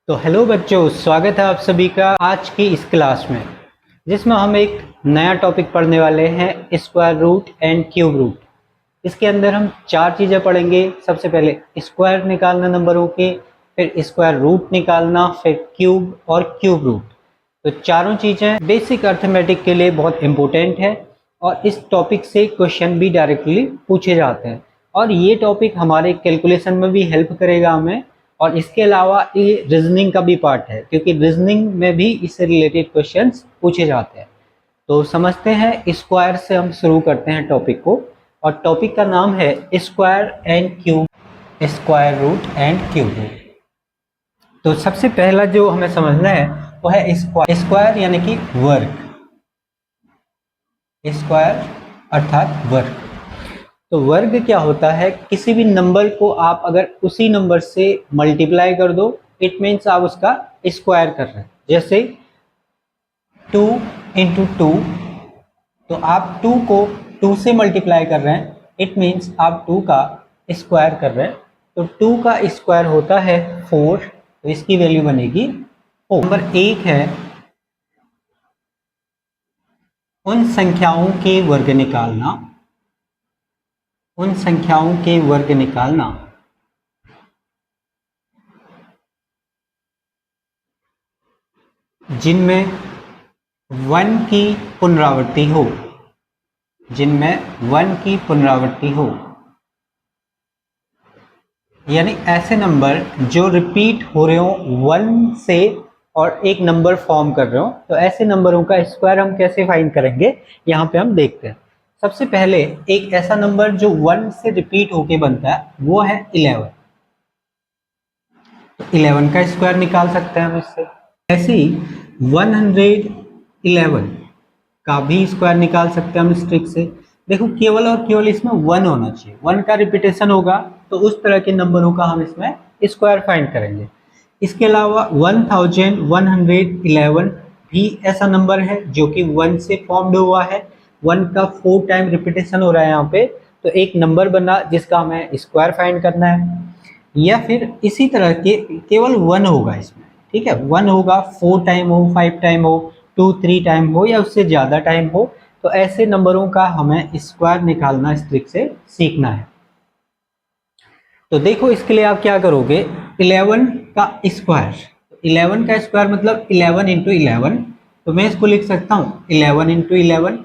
तो हेलो बच्चों, स्वागत है आप सभी का आज की इस क्लास में, जिसमें हम एक नया टॉपिक पढ़ने वाले हैं, square root and cube root. इसके अंदर हम चार चीज़ें पढ़ेंगे। सबसे पहले स्क्वायर निकालना नंबरों के, फिर स्क्वायर रूट निकालना, फिर क्यूब और क्यूब रूट। तो चारों चीज़ें बेसिक अर्थमेटिक के लिए बहुत इंपॉर्टेंट है और इस टॉपिक से क्वेश्चन भी डायरेक्टली पूछे जाते हैं और ये टॉपिक हमारे कैलकुलेशन में भी हेल्प करेगा हमें। और इसके अलावा ये रीजनिंग का भी पार्ट है, क्योंकि रीजनिंग में भी इससे रिलेटेड क्वेश्चंस पूछे जाते हैं। तो समझते हैं, स्क्वायर से हम शुरू करते हैं टॉपिक को। और टॉपिक का नाम है square and cube, square root and cube root. तो सबसे पहला जो हमें समझना है वो है स्क्वायर। स्क्वायर यानी कि वर्ग, स्क्वायर अर्थात वर्ग। तो वर्ग क्या होता है? किसी भी नंबर को आप अगर उसी नंबर से मल्टीप्लाई कर दो, इट मीन्स आप उसका स्क्वायर कर रहे हैं। जैसे 2 इंटू 2, तो आप 2 को 2 से मल्टीप्लाई कर रहे हैं, इट मीन्स आप 2 का स्क्वायर कर रहे हैं। तो 2 का स्क्वायर होता है 4, तो इसकी वैल्यू बनेगी 4। नंबर 1 है उन संख्याओं के वर्ग निकालना, उन संख्याओं के वर्ग निकालना जिनमें 1 की पुनरावृत्ति हो, जिनमें 1 की पुनरावृत्ति हो, यानी ऐसे नंबर जो रिपीट हो रहे हो 1 से और एक नंबर फॉर्म कर रहे हो। तो ऐसे नंबरों का स्क्वायर हम कैसे फाइंड करेंगे, यहाँ पे हम देखते हैं। सबसे पहले एक ऐसा नंबर जो 1 से रिपीट होके बनता है वो है 11। तो 11 का स्क्वायर निकाल सकते हैं हम इससे। ऐसे ही 111 का भी स्क्वायर निकाल सकते हैं हम इस ट्रिक से। देखो, केवल और केवल इसमें 1 होना चाहिए, 1 का रिपीटेशन होगा तो उस तरह के नंबरों का हम इसमें स्क्वायर फाइंड करेंगे। इसके अलावा 1111 भी ऐसा नंबर है जो कि 1 से फॉर्म्ड हुआ है। 1 का 4 टाइम रिपीटेशन हो रहा है यहाँ पे, तो एक नंबर बना जिसका हमें स्क्वायर फाइंड करना है। या फिर इसी तरह के केवल 1 होगा इसमें, ठीक है, 1 होगा, 4 टाइम हो, 5 टाइम हो, 2 3 टाइम हो या उससे ज़्यादा टाइम हो, तो ऐसे नंबरों का हमें स्क्वायर निकालना इस ट्रिक से सीखना है। तो देखो, इसके लिए आप क्या करोगे, 11 का स्क्वायर, 11 का स्क्वायर मतलब 11 इंटू 11, तो मैं इसको लिख सकता हूँ 11 इंटू 11।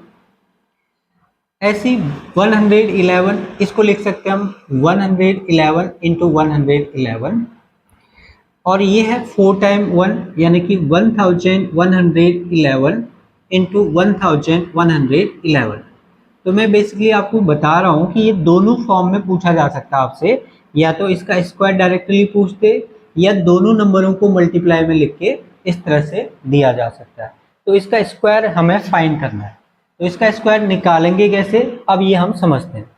ऐसी 111, इसको लिख सकते हैं हम 111 इंटू 111। और ये है 4 टाइम 1 यानी कि 1111 इंटू 1111। तो मैं बेसिकली आपको बता रहा हूँ कि ये दोनों फॉर्म में पूछा जा सकता है आपसे, या तो इसका स्क्वायर डायरेक्टली पूछ दे या दोनों नंबरों को मल्टीप्लाई में लिख के इस तरह से दिया जा सकता है। तो इसका स्क्वायर हमें फाइंड करना है। तो इसका स्क्वायर निकालेंगे कैसे, अब ये हम समझते हैं।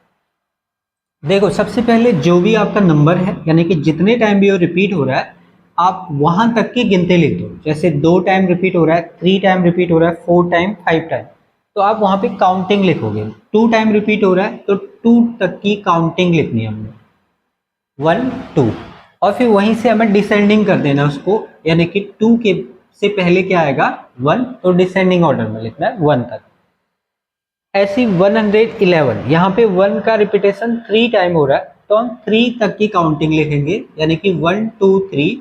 देखो, सबसे पहले जो भी आपका नंबर है, यानी कि जितने टाइम भी वो रिपीट हो रहा है, आप वहां तक के गिनते लिख दो। जैसे 2 टाइम रिपीट हो रहा है, 3 टाइम रिपीट हो रहा है, 4 टाइम, 5 टाइम, तो आप वहां पे काउंटिंग लिखोगे। 2 टाइम रिपीट हो रहा है तो 2 तक की काउंटिंग लिखनी है हमने, 1 2, और फिर वहीं से हमें डिसेंडिंग कर देना उसको, यानी कि 2 के से पहले क्या आएगा, 1, तो डिसेंडिंग ऑर्डर में लिखना है 1 तक। ऐसी 111, यहाँ पे 1 का रिपीटेशन 3 टाइम हो रहा है, तो हम 3 तक की काउंटिंग लिखेंगे, यानी कि 1 2 3,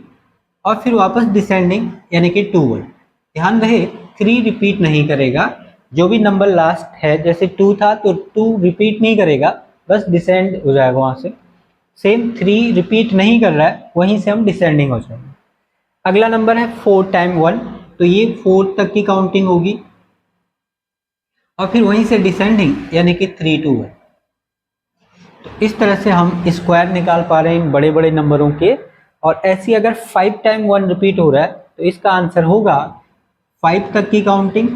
और फिर वापस डिसेंडिंग यानी कि 2 1। ध्यान रहे, 3 रिपीट नहीं करेगा, जो भी नंबर लास्ट है, जैसे 2 था तो 2 रिपीट नहीं करेगा, बस डिसेंड हो जाएगा वहां से। सेम 3 रिपीट नहीं कर रहा है, वहीं से हम डिसेंडिंग हो जाएंगे। अगला नंबर है 4 टाइम 1, तो ये 4 तक की काउंटिंग होगी, और फिर वहीं से डिसेंडिंग यानी कि 3 2 1। तो इस तरह से हम स्क्वायर निकाल पा रहे हैं इन बड़े बड़े नंबरों के। और ऐसी अगर 5 टाइम 1 रिपीट हो रहा है तो इसका आंसर होगा 5 तक की काउंटिंग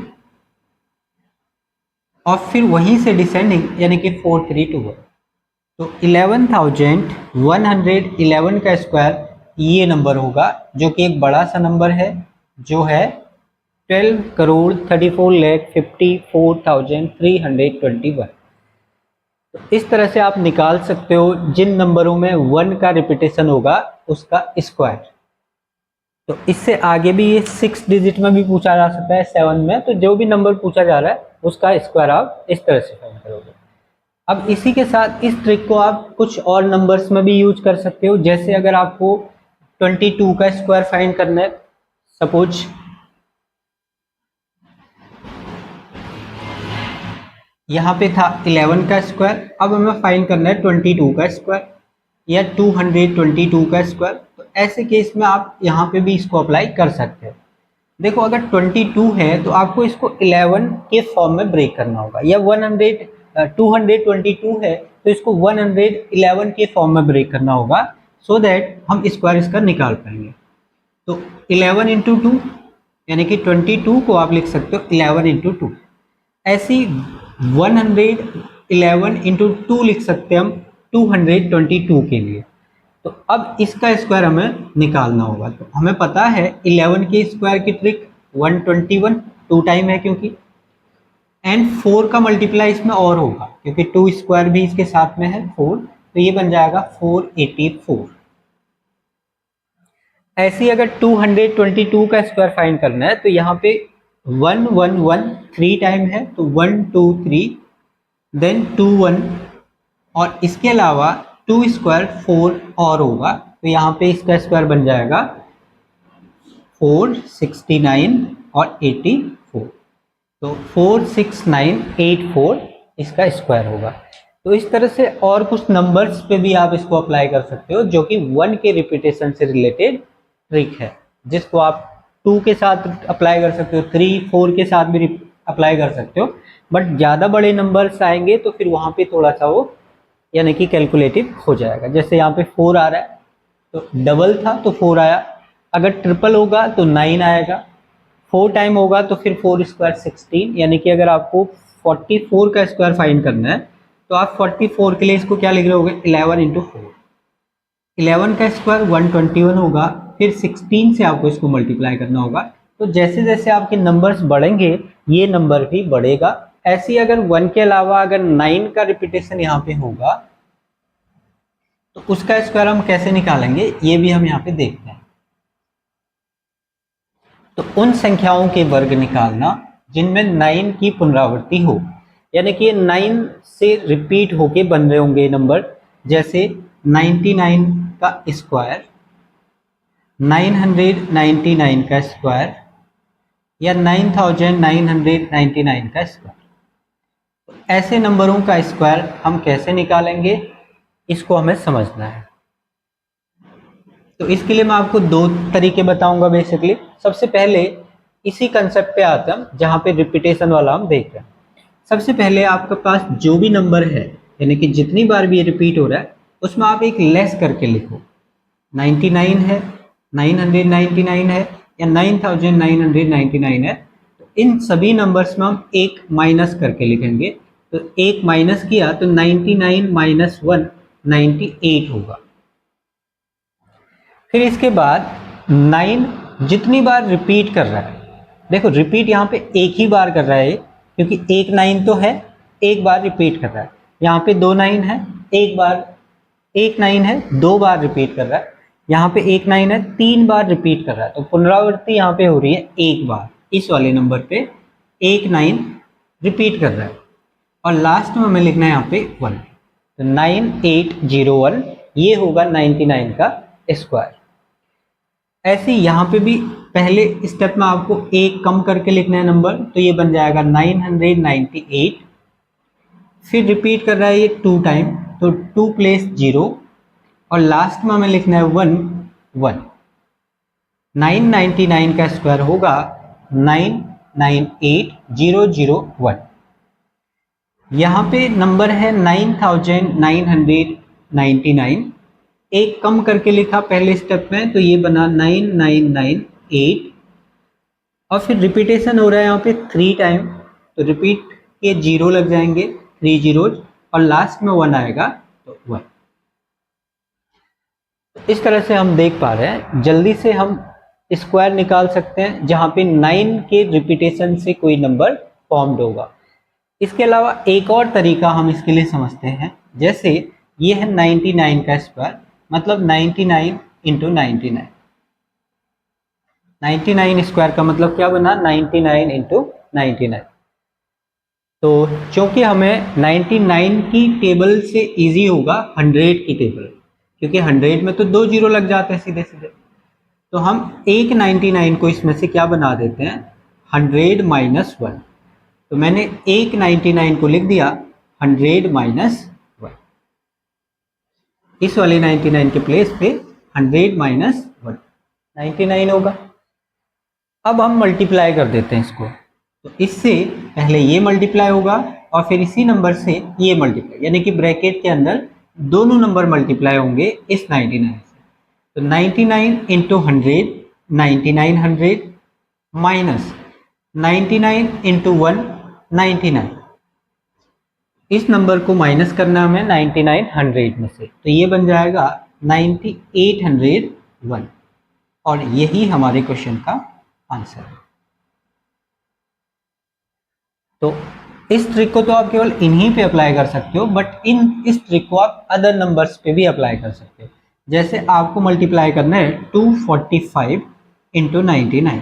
और फिर वहीं से डिसेंडिंग यानी कि 4 3 2 1। तो 11,111 का स्क्वायर ये नंबर होगा, जो कि एक बड़ा सा नंबर है, जो है 12,34,54,321। तो इस तरह से आप निकाल सकते हो जिन नंबरों में 1 का रिपीटेशन होगा उसका स्क्वायर। तो इससे आगे भी ये 6 डिजिट में भी पूछा जा सकता है, 7 में। तो जो भी नंबर पूछा जा रहा है उसका स्क्वायर आप इस तरह से फाइंड करोगे। अब इसी के साथ इस ट्रिक को आप कुछ और नंबर्स में भी यूज कर सकते हो। जैसे अगर आपको 22 का स्क्वायर फाइंड करना है, सपोज यहाँ पे था 11 का स्क्वायर, अब हमें फाइंड करना है 22 का स्क्वायर या 222 का स्क्वायर। तो ऐसे केस में आप यहाँ पे भी इसको अप्लाई कर सकते हो। देखो अगर 22 है तो आपको इसको 11 के फॉर्म में ब्रेक करना होगा, या 222 है तो इसको 111 के फॉर्म में ब्रेक करना होगा, सो दैट हम स्क्वायर इसका निकाल पाएंगे। तो 11 इंटू 2 यानी कि 22 को आप लिख सकते हो 11 इंटू 2। ऐसी 111 इंटू 2 लिख सकते हैं हम 222 के लिए। तो अब इसका स्क्वायर हमें निकालना होगा। तो हमें पता है 11 के स्क्वायर की ट्रिक 121, 2 टाइम है क्योंकि, एंड 4 का मल्टीप्लाई इसमें और होगा क्योंकि 2 स्क्वायर भी इसके साथ में है 4, तो ये बन जाएगा 484। ऐसे अगर 222 का स्क्वायर फाइंड करना है तो यहाँ पे 111 3 टाइम है, तो 1 2 3 देन 2 1, और इसके अलावा 2 स्क्वायर 4 और होगा, तो यहाँ पे इसका स्क्वायर बन जाएगा 469 और 84। तो 46984 इसका स्क्वायर होगा। तो इस तरह से और कुछ नंबर्स पे भी आप इसको अप्लाई कर सकते हो, जो कि 1 के रिपीटेशन से रिलेटेड ट्रिक है, जिसको आप 2 के साथ अप्लाई कर सकते हो, 3 4 के साथ भी अप्लाई कर सकते हो। बट ज़्यादा बड़े नंबर्स आएंगे तो फिर वहाँ पे थोड़ा सा वो यानी कि कैलकुलेटिव हो जाएगा। जैसे यहाँ पे 4 आ रहा है तो डबल था तो 4 आया, अगर ट्रिपल होगा तो 9 आएगा, 4 टाइम होगा तो फिर 4 स्क्वायर 16, यानी कि अगर आपको 44 का स्क्वायर फाइंड करना है तो आप 44 के लिए इसको क्या लिख रहे होगे 11 इंटू 4। 11 का स्क्वायर 121 होगा, फिर 16 से आपको इसको मल्टीप्लाई करना होगा। तो जैसे जैसे आपके नंबर्स बढ़ेंगे ये नंबर भी बढ़ेगा। ऐसे ही अगर 1 के अलावा अगर 9 का रिपीटेशन यहाँ पे होगा तो उसका स्क्वायर हम कैसे निकालेंगे ये भी हम यहाँ पे देखते हैं। तो उन संख्याओं के वर्ग निकालना जिनमें 9 की पुनरावृत्ति हो, यानी कि 9 से रिपीट होके बन रहे होंगे नंबर। जैसे 99 का स्क्वायर, 999 का स्क्वायर, या 9999 का स्क्वायर। ऐसे नंबरों का स्क्वायर हम कैसे निकालेंगे इसको हमें समझना है। तो इसके लिए मैं आपको 2 तरीके बताऊंगा बेसिकली। सबसे पहले इसी कंसेप्ट पे आते हैं जहाँ पे रिपीटेशन वाला हम देख रहे हैं। सबसे पहले आपके पास जो भी नंबर है, यानी कि जितनी बार भी ये रिपीट हो रहा है उसमें आप एक लेस करके लिखो। 99 है, 999 है, या 9999 है, तो इन सभी नंबर्स में हम एक माइनस करके लिखेंगे। तो एक माइनस किया तो 99 माइनस 1 98 होगा। फिर इसके बाद 9 जितनी बार रिपीट कर रहा है, देखो रिपीट यहाँ पे एक ही बार कर रहा है क्योंकि एक 9 तो है, एक बार रिपीट कर रहा है। यहाँ पे 2 9 है, एक 9 है 2 बार रिपीट कर रहा है। यहाँ पे 1 9 है 3 बार रिपीट कर रहा है। तो पुनरावृत्ति यहाँ पे हो रही है एक बार, इस वाले नंबर पे 1 9 रिपीट कर रहा है, और लास्ट में हमें लिखना है यहाँ पे 1। तो 9801 ये होगा 99 का स्क्वायर। ऐसे यहाँ पे भी पहले स्टेप में आपको एक कम करके लिखना है नंबर, तो ये बन जाएगा 998। फिर रिपीट कर रहा है ये 2 टाइम, तो 2 प्लेस 0, और लास्ट में हमें लिखना है 1 1। 999 का स्क्वायर होगा 998001। यहाँ पे नंबर है 9999, एक कम करके लिखा पहले स्टेप में, तो ये बना 9998, और फिर रिपीटेशन हो रहा है यहाँ पे 3 टाइम, तो रिपीट के 0 लग जाएंगे, 3 जीरोज, और लास्ट में 1 आएगा तो 1। इस तरह से हम देख पा रहे हैं, जल्दी से हम स्क्वायर निकाल सकते हैं जहाँ पे 9 के रिपीटेशन से कोई नंबर फॉर्म्ड होगा। इसके अलावा एक और तरीका हम इसके लिए समझते हैं। जैसे ये है 99 का स्क्वायर, मतलब 99 इंटू 99। 99 स्क्वायर का मतलब क्या बना, 99 इंटू 99। तो चूंकि हमें 99 की टेबल से इजी होगा 100 की टेबल, क्योंकि 100 में तो 2 जीरो लग जाते हैं सीधे सीधे, तो हम एक 99 को इसमें से क्या बना देते हैं, 100 माइनस 1। तो मैंने एक 99 को लिख दिया 100 माइनस 1, इस वाले 99 के प्लेस पे 100 माइनस 1 99 होगा। अब हम मल्टीप्लाई कर देते हैं इसको, तो इससे पहले ये मल्टीप्लाई होगा और फिर इसी नंबर से ये मल्टीप्लाई, यानी कि ब्रैकेट के अंदर दोनों नंबर मल्टीप्लाई होंगे इस 99 से। तो 99 इंटू 100 9900 माइनस 99 इंटू 1 99, इस नंबर को माइनस करना हमें 9900 में से, तो ये बन जाएगा 9801 और यही हमारे क्वेश्चन का आंसर है। तो इस ट्रिक को तो आप केवल इन्हीं पे अप्लाई कर सकते हो, बट इस ट्रिक को आप अदर नंबर्स पे भी अप्लाई कर सकते हो। जैसे आपको मल्टीप्लाई करना है 245 इंटू 99,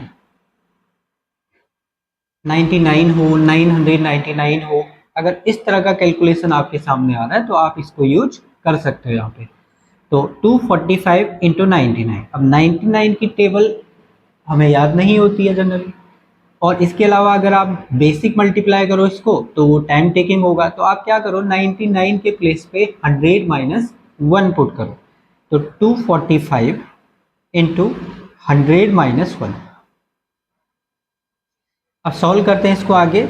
99 हो 999 हो, अगर इस तरह का कैलकुलेशन आपके सामने आ रहा है तो आप इसको यूज कर सकते हो यहाँ पे। तो 245 इंटू 99, अब 99 की टेबल हमें याद नहीं होती है जनरली, और इसके अलावा अगर आप बेसिक मल्टीप्लाई करो इसको तो वो टाइम टेकिंग होगा, तो आप क्या करो 99 के प्लेस पे 100 माइनस 1 पुट करो, तो 245 इंटू 100 माइनस 1। अब सॉल्व करते हैं इसको आगे,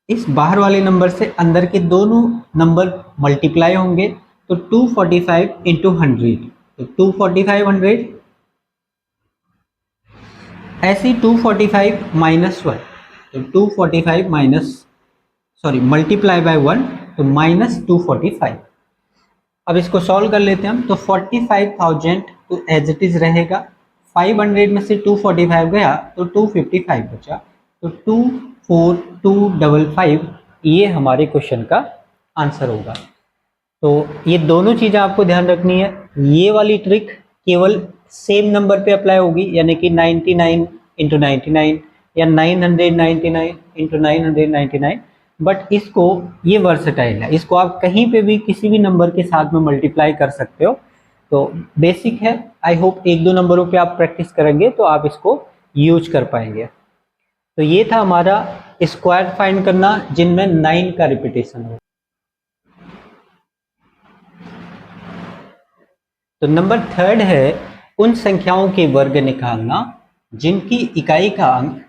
इस बाहर वाले नंबर से अंदर के दोनों नंबर मल्टीप्लाई होंगे, तो 245 इंटू 100, तो 245 100, ऐसे 245 माइनस 1, तो 245 माइनस सॉरी मल्टीप्लाई बाय 1, तो माइनस 245। अब इसको सॉल्व कर लेते हैं हम, तो 45,000 तो एज इट इज रहेगा, 500 में से 245 गया तो 255 बचा, तो 24255 ये हमारे क्वेश्चन का आंसर होगा। तो ये दोनों चीज़ें आपको ध्यान रखनी है, ये वाली ट्रिक केवल सेम नंबर पे अप्लाई होगी, यानी कि 99 इंटू 99 या 999 इंटू 999, बट इसको ये वर्सेटाइल है, इसको आप कहीं पे भी किसी भी नंबर के साथ में मल्टीप्लाई कर सकते हो। तो बेसिक है, आई होप एक दो नंबरों पे आप प्रैक्टिस करेंगे तो आप इसको यूज कर पाएंगे। तो ये था हमारा स्क्वायर फाइंड करना जिनमें 9 का रिपीटेशन हो। तो नंबर 3 है उन संख्याओं के वर्ग निकालना जिनकी इकाई का अंक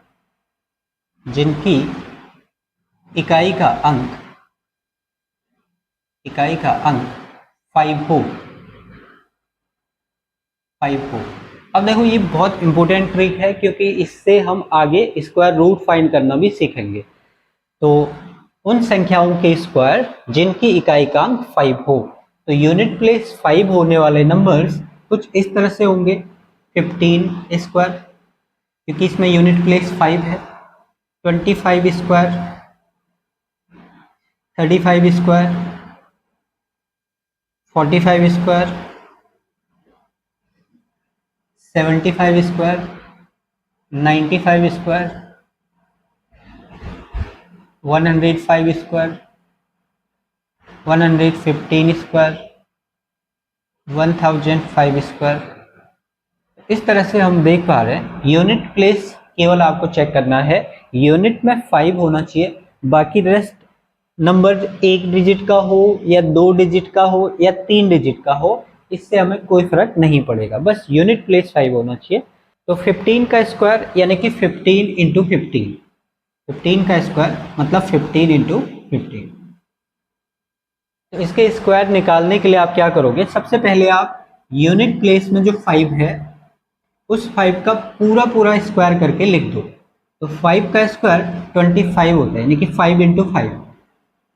5 हो। अब देखो ये बहुत इंपॉर्टेंट ट्रिक है, क्योंकि इससे हम आगे स्क्वायर रूट फाइंड करना भी सीखेंगे। तो उन संख्याओं के स्क्वायर जिनकी इकाई का अंक 5 हो, तो यूनिट प्लेस 5 होने वाले नंबर्स कुछ इस तरह से होंगे, 15 स्क्वायर, क्योंकि इसमें यूनिट प्लेस 5 है, 25 square, 35 square, 45 square, 75 square, 95 square, 105 square, 115 square, 1005 square. इस तरह से हम देख पा रहे हैं यूनिट प्लेस केवल आपको चेक करना है, यूनिट में 5 होना चाहिए, बाकी रेस्ट नंबर 1 डिजिट का हो या 2 डिजिट का हो या 3 डिजिट का हो, इससे हमें कोई फर्क नहीं पड़ेगा, बस यूनिट प्लेस 5 होना चाहिए। तो 15 का स्क्वायर यानी कि 15 इंटू 15, 15 का स्क्वायर मतलब 15 इंटू 15। तो इसके स्क्वायर निकालने के लिए आप क्या करोगे, सबसे पहले आप यूनिट प्लेस में जो 5 है उस 5 का पूरा स्क्वायर करके लिख दो। तो 5 का स्क्वायर 25 होता है, यानी कि 5 इंटू 5,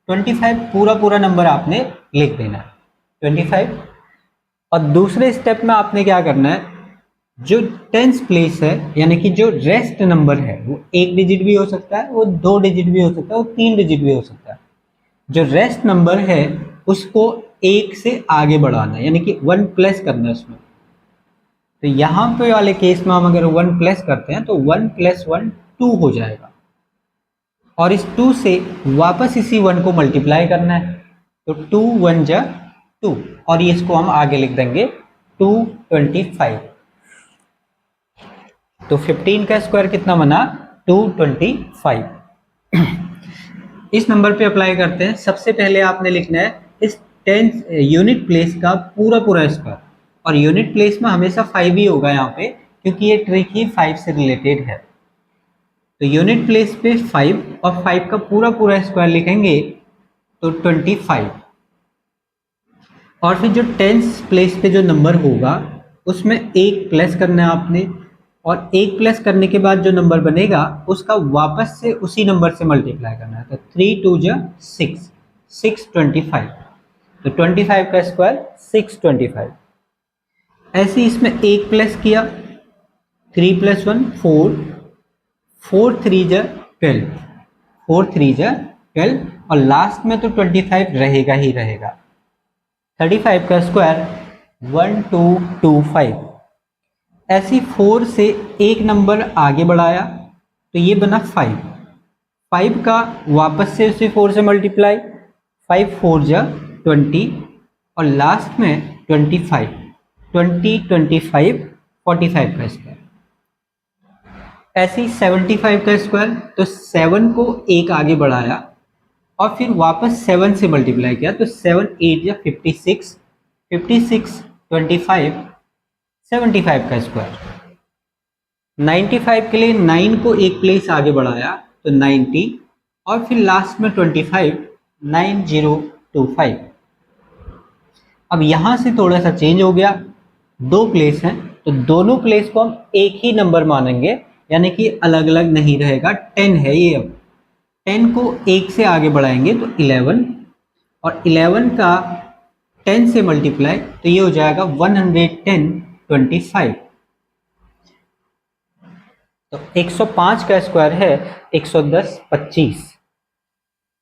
25 पूरा नंबर आपने लिख देना है 25। और दूसरे स्टेप में आपने क्या करना है, जो टेंस प्लेस है यानी कि जो रेस्ट नंबर है वो 1 डिजिट भी हो सकता है, वो 2 डिजिट भी हो सकता है, वो 3 डिजिट भी हो सकता है, जो रेस्ट नंबर है उसको 1 से आगे बढ़ाना है, यानी कि 1 प्लस करना है उसमें। तो यहाँ पे वाले केस में हम अगर 1 प्लस करते हैं तो 1 + 1 2 हो जाएगा, और इस 2 से वापस इसी 1 को मल्टीप्लाई करना है, तो 2 1 जा 2, और ये इसको हम आगे लिख देंगे 225। तो 15 का स्क्वायर कितना बना 225। इस नंबर पे अप्लाई करते हैं। सबसे पहले आपने लिखना है इस 10 यूनिट प्लेस का पूरा पूरा स्क्वायर, और यूनिट प्लेस में हमेशा 5 ही होगा यहाँ पे, क्योंकि ये ट्रिक ही 5 से रिलेटेड है। तो यूनिट प्लेस पे 5 और 5 का पूरा पूरा स्क्वायर लिखेंगे तो 25, और फिर जो 10th प्लेस पे जो नंबर होगा उसमें 1 प्लस करना है आपने, और 1 प्लस करने के बाद जो नंबर बनेगा उसका वापस से उसी नंबर से मल्टीप्लाई करना है। तो 3 2 जा 6, 625। तो 25 का स्क्वायर 625। ऐसे इसमें 1 प्लस किया, 3 + 1 4, 4 3 जा 12, 4 3 जा 12, और लास्ट में तो 25 रहेगा ही रहेगा। 35 का स्क्वायर 1225। ऐसी 4 से एक नंबर आगे बढ़ाया तो ये बना 5, 5 का वापस से उसे 4 से मल्टीप्लाई, 5 4 जा 20, और लास्ट में 25, 20 25 45 का स्क्वायर। ऐसे ही 75 का स्क्वायर, तो 7 को एक आगे बढ़ाया और फिर वापस 7 से मल्टीप्लाई किया, तो 7 8 या 56, 56 25 75 का स्क्वायर। 95 के लिए 9 को एक प्लेस आगे बढ़ाया तो 90, और फिर लास्ट में 25 9025। अब यहां से थोड़ा सा चेंज हो गया, 2 प्लेस हैं तो दोनों प्लेस को हम एक ही नंबर मानेंगे, यानी कि अलग अलग नहीं रहेगा। 10 है ये, अब 10 को एक से आगे बढ़ाएंगे तो 11, और 11 का 10 से मल्टीप्लाई तो ये हो जाएगा 110 25। तो 105 का स्क्वायर है 110 25,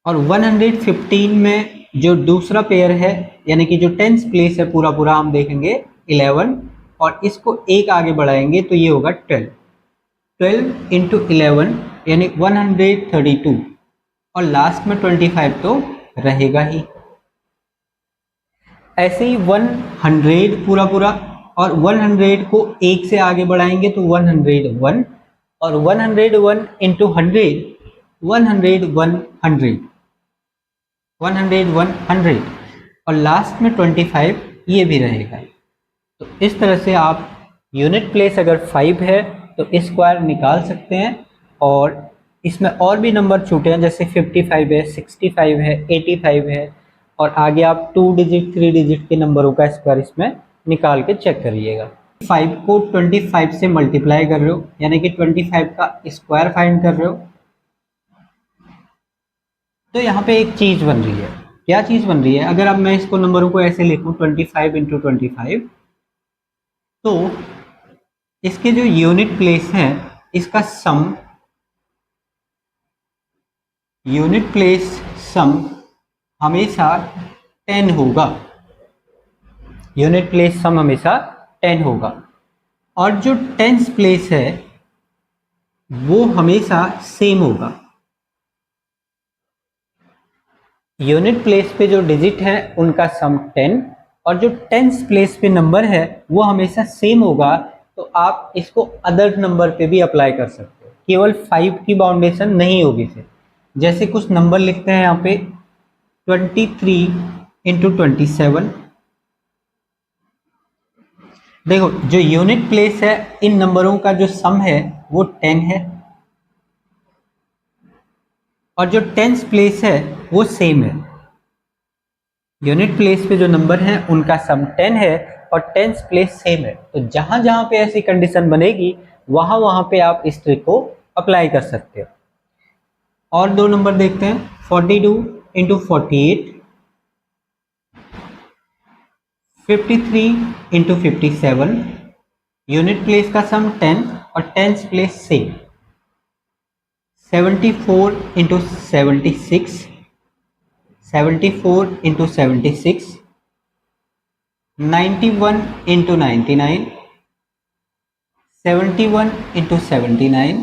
और 115 में जो दूसरा पेयर है यानी कि जो 10th प्लेस है पूरा पूरा हम देखेंगे 11, और इसको एक आगे बढ़ाएंगे तो ये होगा 12, 12 इंटू 11 यानी 132, और लास्ट में 25 तो रहेगा ही। ऐसे ही 100 पूरा पूरा, और 100 को एक से आगे बढ़ाएंगे तो 101, और 101 इंटू 100 101 100, 101 100, और लास्ट में 25 ये भी रहेगा। तो इस तरह से आप यूनिट प्लेस अगर 5 है तो स्क्वायर निकाल सकते हैं, और इसमें और भी नंबर छूटे हैं जैसे 55 है, 65 है, 85 है, और आगे आप 2 डिजिट 3 डिजिट के नंबरों का स्क्वायर इसमें निकाल के चेक करिएगा। 5 को 25 से मल्टीप्लाई कर रहे हो यानी कि 25 का स्क्वायर फाइंड कर रहे हो, तो यहाँ पे एक चीज बन रही है। क्या चीज बन रही है? अगर अब मैं इसको नंबरों को ऐसे लिखूं 25 इंटू 25, तो इसके जो यूनिट प्लेस हैं इसका सम, यूनिट प्लेस सम हमेशा 10 होगा, यूनिट प्लेस सम हमेशा 10 होगा, और जो 10th प्लेस है वो हमेशा सेम होगा। यूनिट प्लेस पे जो डिजिट है उनका सम 10, और जो 10th प्लेस पे नंबर है वो हमेशा सेम होगा। तो आप इसको अदर नंबर पे भी अप्लाई कर सकते हो, केवल 5 की बाउंडेशन नहीं होगी फिर। जैसे कुछ नंबर लिखते हैं यहाँ पे 23 इंटू 27, देखो जो यूनिट प्लेस है इन नंबरों का जो सम है वो 10 है, और जो 10th प्लेस है वो सेम है। यूनिट प्लेस पे जो नंबर है उनका सम 10 है और 10th प्लेस सेम है। तो जहां जहां पे ऐसी कंडीशन बनेगी वहां वहां पे आप इस ट्रिक को अप्लाई कर सकते हो। और 2 नंबर देखते हैं 42 इंटू 48, 53 इंटू 57, यूनिट प्लेस का सम 10 और 10th place same, 74 into 76, 74 into 76, 91 into 99, 71 into 79।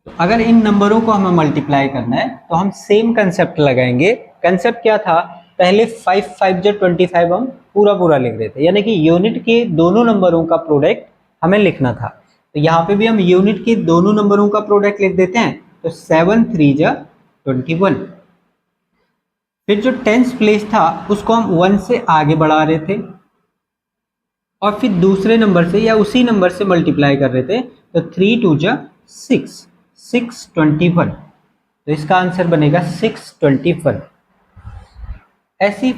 तो अगर इन नंबरों को हमें मल्टीप्लाई करना है तो हम सेम कंसेप्ट लगाएंगे। कंसेप्ट क्या था, पहले 5 5 जो 25 हम पूरा पूरा लिख रहे थे, यानी कि यूनिट के दोनों नंबरों का प्रोडक्ट हमें लिखना था। तो यहाँ पे भी हम यूनिट के दोनों नंबरों का प्रोडक्ट लिख देते हैं। तो 7 3 जा 21। फिर जो टेंस प्लेस था उसको हम 1 से आगे बढ़ा रहे थे और फिर दूसरे नंबर से या उसी नंबर से मल्टीप्लाई कर रहे थे। तो 3 2 जा 6 621। तो इसका आंसर बनेगा 621। ऐसी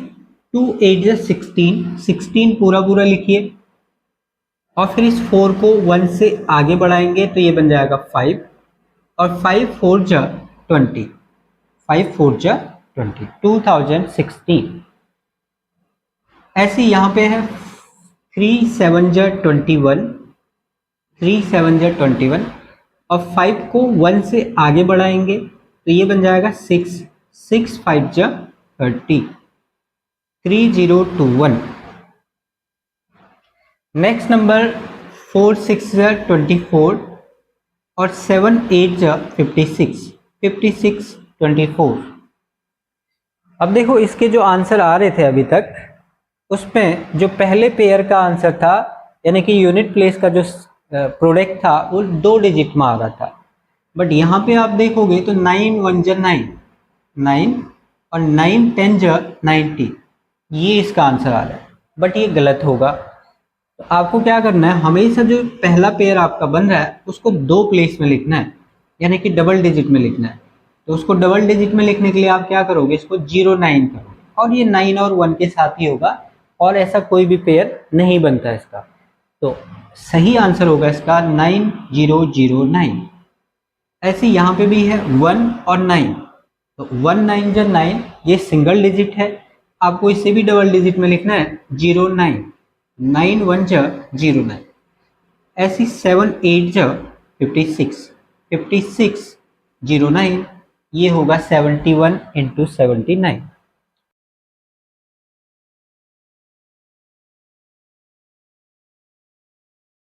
2 8 जा 16 16 पूरा पूरा लिखिए और फिर इस 4 को 1 से आगे बढ़ाएंगे तो ये बन जाएगा 5 और 5 4 जा 20 5 4 जा 20 2016। ऐसे यहाँ पे है 3 7 जा 21 3 7 जा 21 और 5 को 1 से आगे बढ़ाएंगे तो ये बन जाएगा 6 6 5 जा 30 3021। नेक्स्ट नंबर 4 6 जा 24 और 7 8 जा 56 56 24। अब देखो इसके जो आंसर आ रहे थे अभी तक, उसमें जो पहले पेयर का आंसर था यानी कि यूनिट प्लेस का जो प्रोडक्ट था वो 2 डिजिट में आ रहा था। बट यहाँ पे आप देखोगे तो 9 1 जा 9 9 और 9 10 जा 90, ये इसका आंसर आ रहा है। बट ये गलत होगा। तो आपको क्या करना है, हमेशा जो पहला पेयर आपका बन रहा है उसको 2 प्लेस में लिखना है, यानी कि डबल डिजिट में लिखना है। तो उसको डबल डिजिट में लिखने के लिए आप क्या करोगे, इसको 0 9 करोगे और ये 9 और 1 के साथ ही होगा और ऐसा कोई भी पेयर नहीं बनता इसका। तो सही आंसर होगा इसका 9009। ऐसे यहाँ पे भी है 1 और 9। तो 1 9 जा 9 ये सिंगल डिजिट है, आपको इसे भी डबल डिजिट में लिखना है 0 9 9 1 जा 0 9। ऐसी 7 8 जा 56 56 0 9, ये होगा 71 इंटू 79।